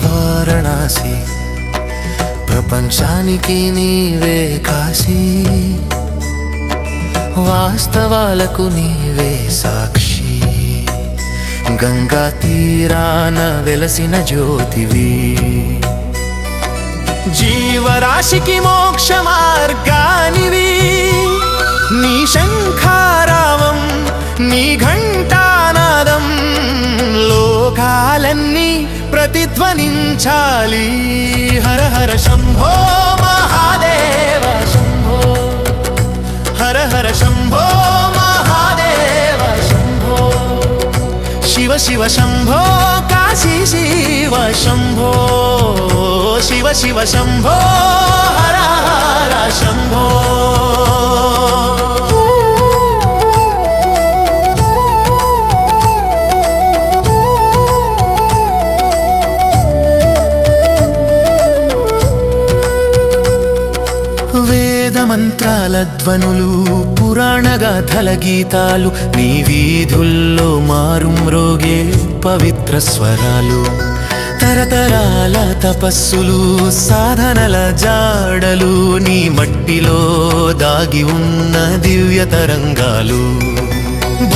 వారణాసి ప్రపంచానికి నీవే కాశీ, వాస్తవాలకు నీవే సాక్షి, గంగా తీరాన వెలసిన జ్యోతివి, జీవరాశికి మోక్ష మార్గానివి, నీ శంఖారావం నీ ఘంటానాదం లోకాలన్నీ ప్రతిధ్వనించాలి. హర హర శంభో మహాదేవ శంభో, హర హర శంభో మహాదేవ శంభో, శివ శివ శంభో కాశీ శివ శంభో, శివ శివ శంభో హర హర శంభో. వేద మంత్రాల ధ్వనులు, పురాణ గాథల గీతాలు, నీ వీధుల్లో మారుమ్రోగే పవిత్ర స్వరాలు, తరతరాల తపస్సులు సాధనల జాడలు, నీ మట్టిలో దాగి ఉన్న దివ్య తరంగాలు,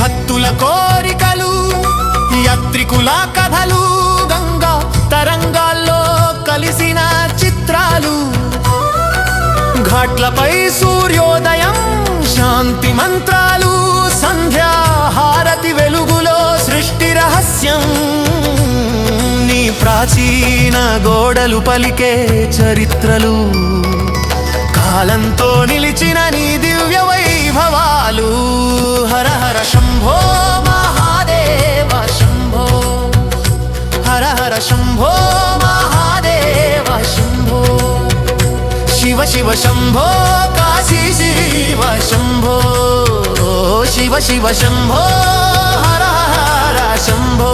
భక్తుల కోరికలు యాత్రికుల కథలు, గంగా తరంగాల్లో కలిసిన చిత్రాలు, ఘాట్లపై సూర్యోదయం శాంతి మంత్రాలు, సంధ్యా హారతి వెలుగులో సృష్టి రహస్యం, నీ ప్రాచీన గోడలు పలికే చరిత్రలు, కాలంతో నిలిచిన నీ దివ్య వైభవాలు. హర హర శంభో మహాదేవ శంభో, హర హర శంభో మహాదేవ శంభో, శివ శివ శంభో కాశీ శివ శంభో, శివ శివ శంభో హర హర శంభో.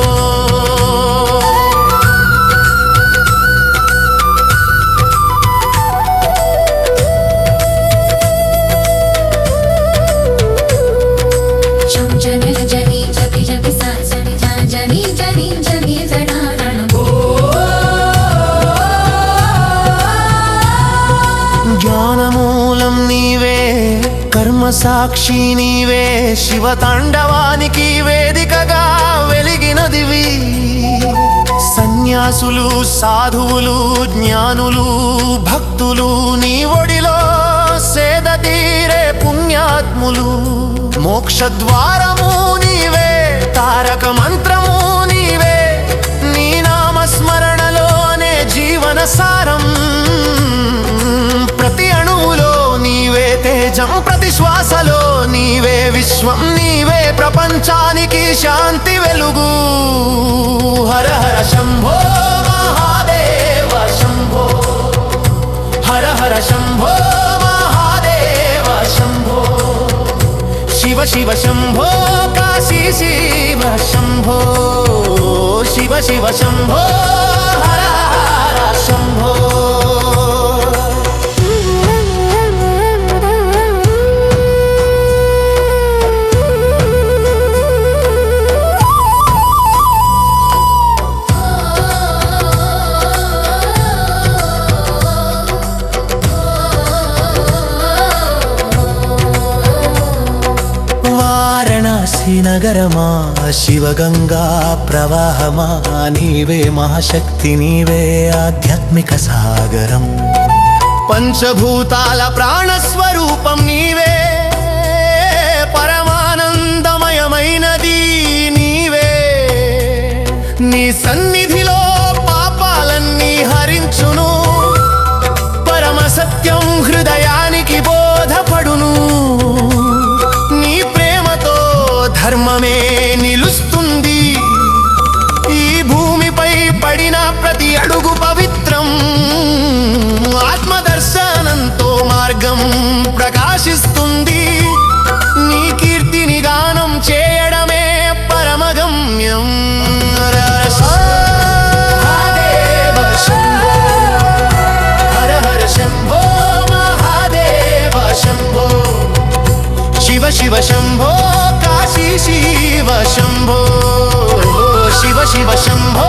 జ్ఞానమూలం నీవే, కర్మసాక్షి నీవే, శివ తాండవానికి వేదికగా వెలిగినదివి, సన్యాసులు సాధువులు జ్ఞానులు భక్తులు నీ ఒడిలో సేద తీరే పుణ్యాత్ములు, మోక్షద్వారము నీవే, తారక మంత్రము నీవే, నీ నామస్మరణలోనే జీవన సారం, ప్రతి అణువులో నీవే తేజం, ప్రతి శ్వాసలో నీవే విశ్వం, నీవే ప్రపంచానికి శాంతి వెలుగు. హర హర శంభో మహాదేవ శంభో, హర హర శంభో మహాదేవ శంభో, శివ శివ శంభో కాశీ శివ శంభో, శివ శివ శంభో హర హర శంభో. నగరమా శివగంగా ప్రవాహమా నీవే మహాశక్తి నీవే ఆధ్యాత్మిక సాగరం పంచభూతాల ప్రాణస్వరూపం నీవే పరమానందమయమైనది నీవే నీ సన్నిధిలో పాపాలన్నీ హరించును పరమ సత్యం హృదయానికి బోధపడును నీ ప్రేమతో ధర్మమే నిలుస్తుంది ఈ భూమిపై పడిన ప్రతి అడుగు పవిత్రం ఆత్మదర్శనంతో మార్గం ప్రకాశిస్తుంది నీ కీర్తిని గానం చేయడమే పరమగమ్యం మహాదేవ శంభో హర హర శంభో మహాదేవ శంభో శివ శివ శంభో కాశీ శివ శంభో శివ శివ శంభో